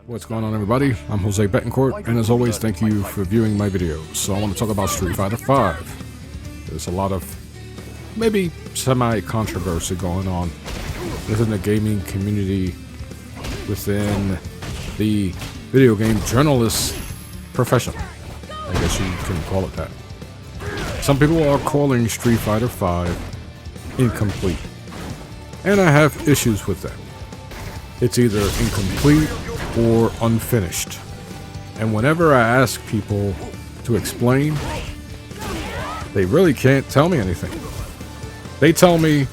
What's going on, everybody? I'm Jose Betancourt, and as always, thank you for viewing my videos. So I want to talk about Street Fighter V. There's a lot of maybe semi-controversy going on within the gaming community, within the video game journalist profession. I guess you can call it that. Some people are calling Street Fighter V incomplete, and I have issues with that. It's either incomplete or unfinished. And whenever I ask people to explain, they really can't tell me anything. They tell me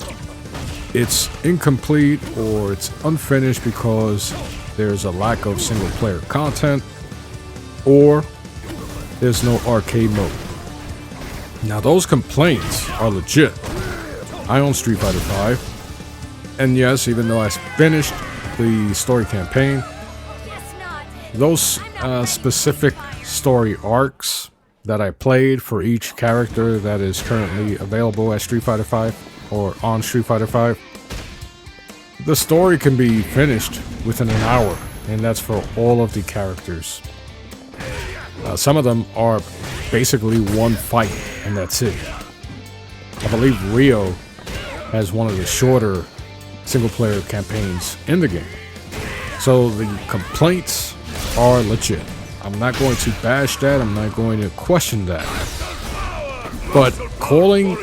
it's incomplete or it's unfinished because there's a lack of single player content or there's no arcade mode. Now those complaints are legit. I own Street Fighter V, and yes, even though I finished the story campaign, those specific story arcs that I played for each character that is currently available at Street Fighter V or on Street Fighter V, the story can be finished within an hour, and that's for all of the characters. Some of them are basically one fight, and that's it. I believe Rio has one of the shorter single-player campaigns in the game. So the complaints are legit. I'm not going to bash that. I'm not going to question that. But calling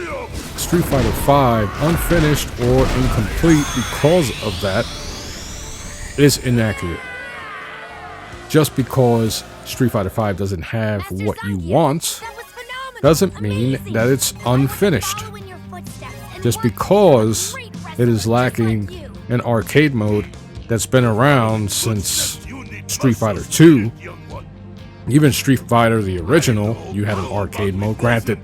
Street Fighter V unfinished or incomplete because of that is inaccurate. Just because Street Fighter V doesn't have what you want doesn't mean that it's unfinished. Just because it is lacking an arcade mode that's been around since Street Fighter 2. Even Street Fighter the original, you had an arcade mode. Granted,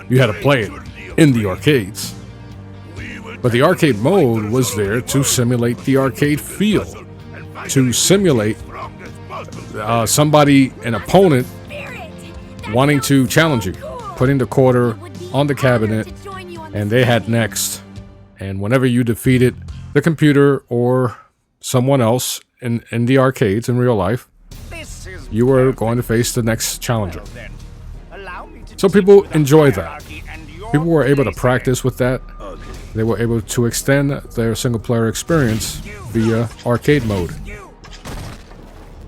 you had to play it in the arcades. But the arcade mode was there to simulate the arcade feel. To simulate somebody, an opponent, wanting to challenge you. Putting the quarter on the cabinet, and they had next. And whenever you defeated the computer or someone else in the arcades in real life, you were going to face the next challenger. So people enjoy that. People were able to practice with that. They were able to extend their single player experience via arcade mode.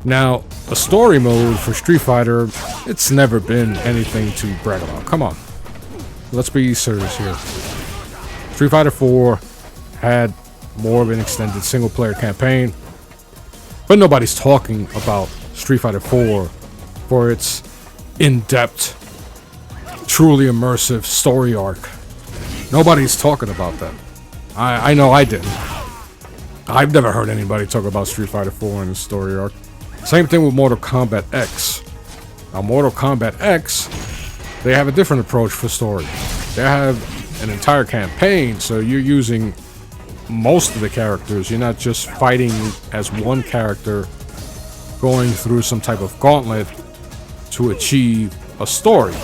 Now, a story mode for Street Fighter, it's never been anything to brag about. Come on. Let's be serious here. Street Fighter 4 had more of an extended single player campaign, but nobody's talking about Street Fighter 4 for its in-depth, truly immersive story arc. Nobody's talking about that. I know I didn't. I've never heard anybody talk about Street Fighter 4 and the story arc. Same thing with Mortal Kombat X. Now, Mortal Kombat X, they have a different approach for story. They have an entire campaign, so you're using most of the characters. You're not just fighting as one character, going through some type of gauntlet to achieve a story.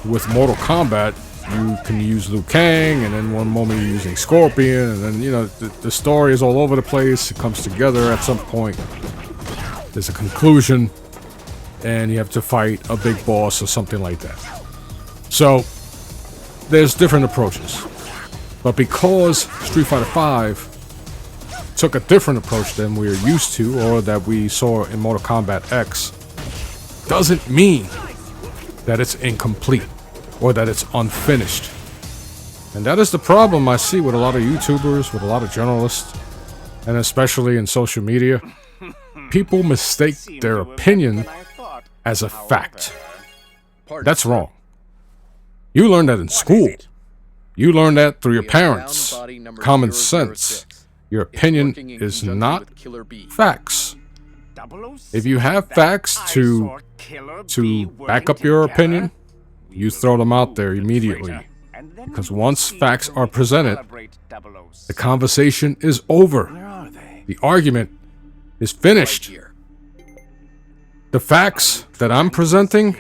With Mortal Kombat, you can use Liu Kang, and then one moment you're using Scorpion, and then, you know, the story is all over the place. It comes together at some point. There's a conclusion, and you have to fight a big boss or something like that. So, there's different approaches. But because Street Fighter V took a different approach than we're used to, or that we saw in Mortal Kombat X, doesn't mean that it's incomplete or that it's unfinished. And that is the problem I see with a lot of YouTubers, with a lot of journalists, and especially in social media. People mistake their opinion as a fact. That's wrong. You learned that in school. You learned that through your parents. Common sense. Your opinion is not facts. If you have facts to back up your opinion, you throw them out there immediately. Because once facts are presented, the conversation is over. The argument is finished. The facts that I'm presenting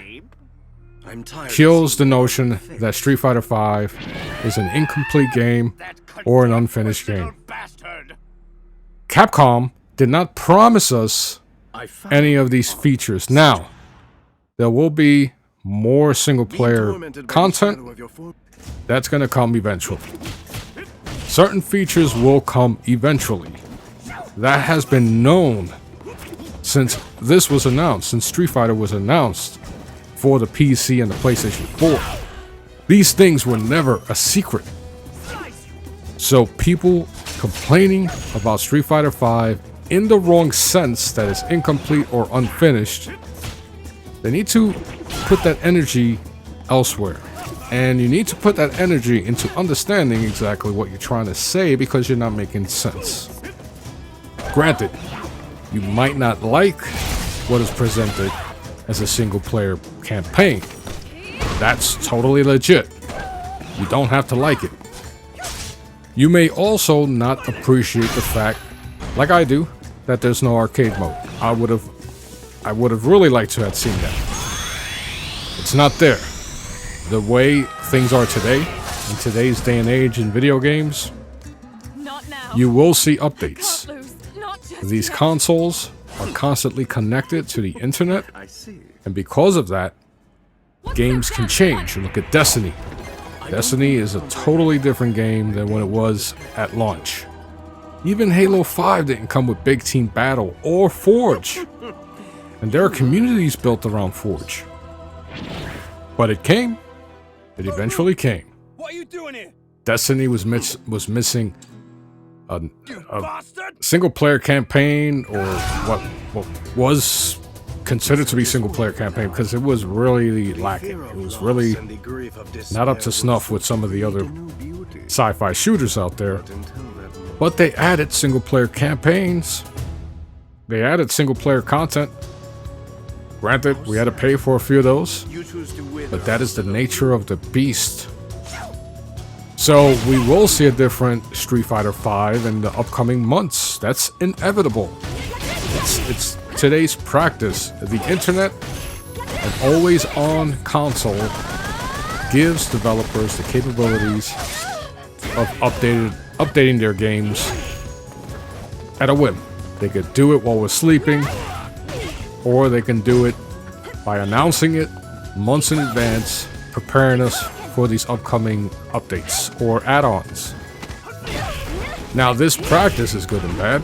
kills the notion that Street Fighter V is an incomplete game or an unfinished game. Capcom did not promise us any of these features. Now, there will be more single-player content that's going to come eventually. Certain features will come eventually. That has been known since this was announced, since Street Fighter was announced for the PC and the PlayStation 4. These things were never a secret. So people complaining about Street Fighter V in the wrong sense, that is incomplete or unfinished, they need to put that energy elsewhere. And you need to put that energy into understanding exactly what you're trying to say, because you're not making sense. Granted, you might not like what is presented as a single player campaign. That's totally legit. You don't have to like it. You may also not appreciate the fact, like I do, that there's no arcade mode. I would have really liked to have seen that. It's not there. The way things are today, in today's day and age in video games, you will see updates. These consoles are constantly connected to the internet, and because of that, games can change. Look at Destiny. Destiny is a totally different game than when it was at launch. Even Halo 5 didn't come with Big Team Battle or Forge. And there are communities built around Forge. But it came. It eventually came. What are you doing here? Destiny was missing a single-player campaign, or what was considered to be single-player campaign, because it was really lacking. It was really not up to snuff with some of the other sci-fi shooters out there. But they added single-player campaigns. They added single-player content. Granted, we had to pay for a few of those, but that is the nature of the beast. So we will see a different Street Fighter V in the upcoming months. That's inevitable. It's today's practice. The internet, an always-on console, gives developers the capabilities of updating their games at a whim. They could do it while we're sleeping, or they can do it by announcing it months in advance, preparing us for these upcoming updates or add-ons. Now, this practice is good and bad.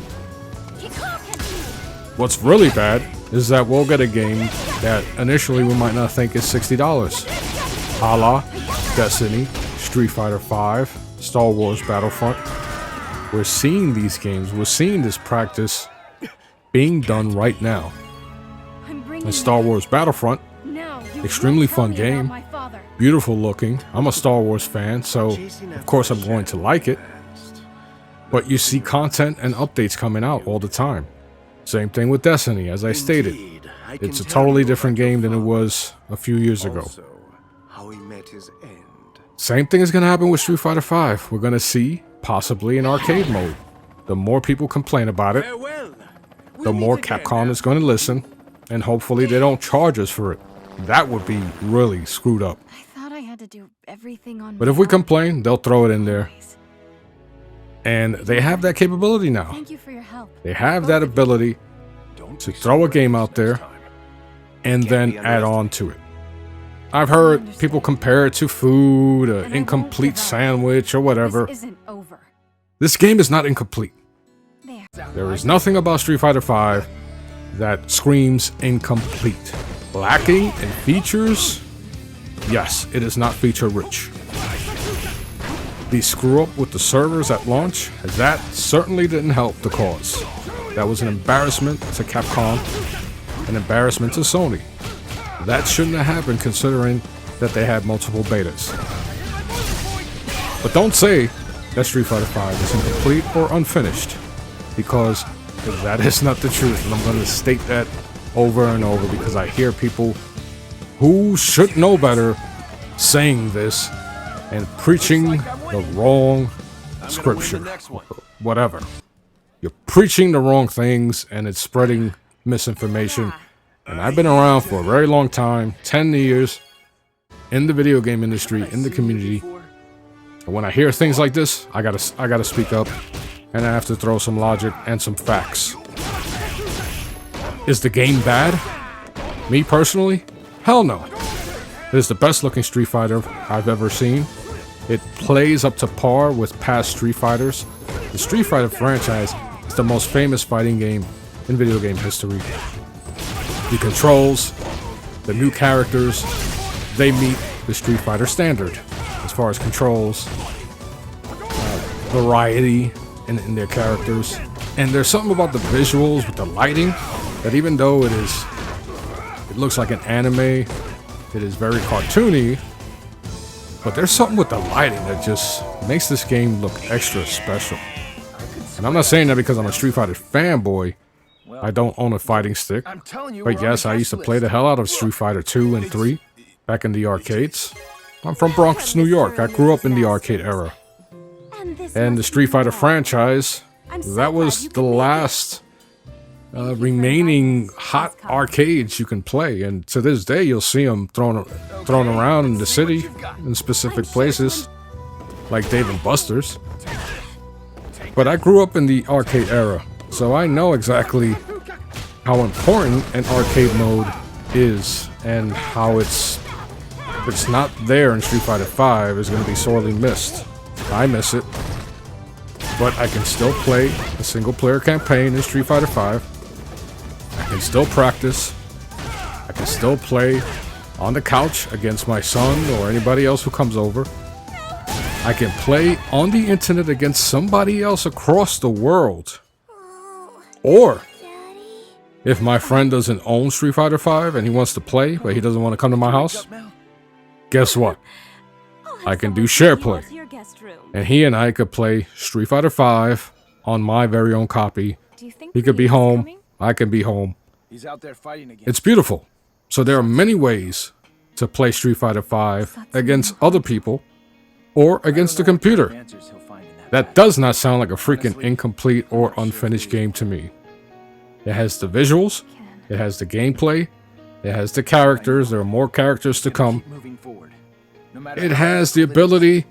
What's really bad is that we'll get a game that initially we might not think is $60. A la Destiny, Street Fighter V, Star Wars Battlefront. We're seeing these games, we're seeing this practice being done right now. And Star Wars Battlefront, extremely fun game, beautiful looking. I'm a Star Wars fan, so of course I'm going to like it. But you see content and updates coming out all the time. Same thing with Destiny, as I stated. It's a totally different game than it was a few years ago. Same thing is going to happen with Street Fighter V. We're going to see, possibly, an arcade mode. The more people complain about it, the more Capcom is going to listen, and hopefully they don't charge us for it. That would be really screwed up. I thought I had to do everything on But if we complain, they'll throw it in there. And they have that capability now. Thank you for your help. They have that ability to throw a game out there and then add on to it. I've heard people compare it to food, an incomplete sandwich, or whatever. This isn't over. This game is not incomplete. There. There is nothing about Street Fighter V that screams incomplete. Lacking in features? Yes, it is not feature rich. The screw up with the servers at launch, that certainly didn't help the cause. That was an embarrassment to Capcom, an embarrassment to Sony. That shouldn't have happened, considering that they had multiple betas. But don't say that Street Fighter V is incomplete or unfinished, because that is not the truth, and I'm going to state that over and over, because I hear people who should know better saying this and preaching the wrong scripture, whatever. You're preaching the wrong things, and it's spreading misinformation. And I've been around for a very long time, 10 years, in the video game industry, in the community. And when I hear things like this, I gotta speak up, and I have to throw some logic and some facts. Is the game bad? Me personally? Hell no. It is the best looking Street Fighter I've ever seen. It plays up to par with past Street Fighters. The Street Fighter franchise is the most famous fighting game in video game history. The controls, the new characters, they meet the Street Fighter standard as far as controls, variety in their characters. And there's something about the visuals with the lighting that even though it looks like an anime, it is very cartoony, but there's something with the lighting that just makes this game look extra special. And I'm not saying that because I'm a Street Fighter fanboy. I don't own a fighting stick. But yes, I used to play the hell out of Street Fighter 2 and 3 back in the arcades. I'm from Bronx, New York. I grew up in the arcade era. And the Street Fighter franchise, that was the last remaining hot arcades you can play. And to this day, you'll see them thrown around in the city in specific places, like Dave & Buster's. But I grew up in the arcade era, so I know exactly how important an arcade mode is and how if it's not there in Street Fighter V, it's going to be sorely missed. I miss it. But I can still play a single-player campaign in Street Fighter V. I can still practice. I can still play on the couch against my son or anybody else who comes over. I can play on the internet against somebody else across the world. Or, if my friend doesn't own Street Fighter V and he wants to play, but he doesn't want to come to my house, guess what? I can do share play. And he and I could play Street Fighter V on my very own copy. He could be home. I can be home. He's out there fighting again. It's beautiful. So there are many ways to play Street Fighter V against other people or against the computer. That does not sound like a freaking incomplete or unfinished game to me. It has the visuals, it has the gameplay, it has the characters, there are more characters to come. It has the ability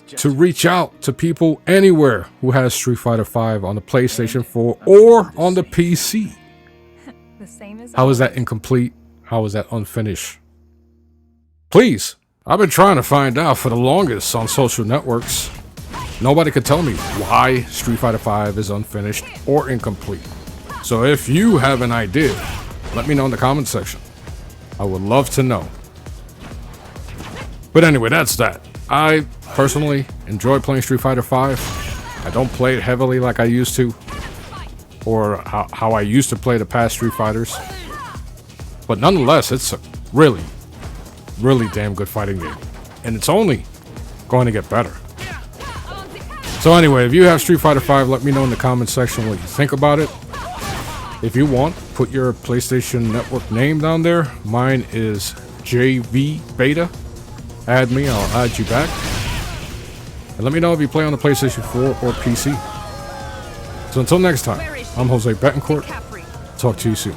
to reach out to people anywhere who has Street Fighter V on the PlayStation 4 or on the PC. How is that incomplete? How is that unfinished? Please, I've been trying to find out for the longest on social networks. Nobody could tell me why Street Fighter V is unfinished or incomplete. So if you have an idea, let me know in the comment section. I would love to know. But anyway, that's that. I personally enjoy playing Street Fighter V. I don't play it heavily like I used to, or how I used to play the past Street Fighters. But nonetheless, it's a really, really damn good fighting game. And it's only going to get better. So anyway, if you have Street Fighter V, let me know in the comment section what you think about it. If you want, put your PlayStation Network name down there. Mine is JV Beta. Add me, I'll add you back. And let me know if you play on the PlayStation 4 or PC. So until next time, I'm Jose Betancourt. Talk to you soon.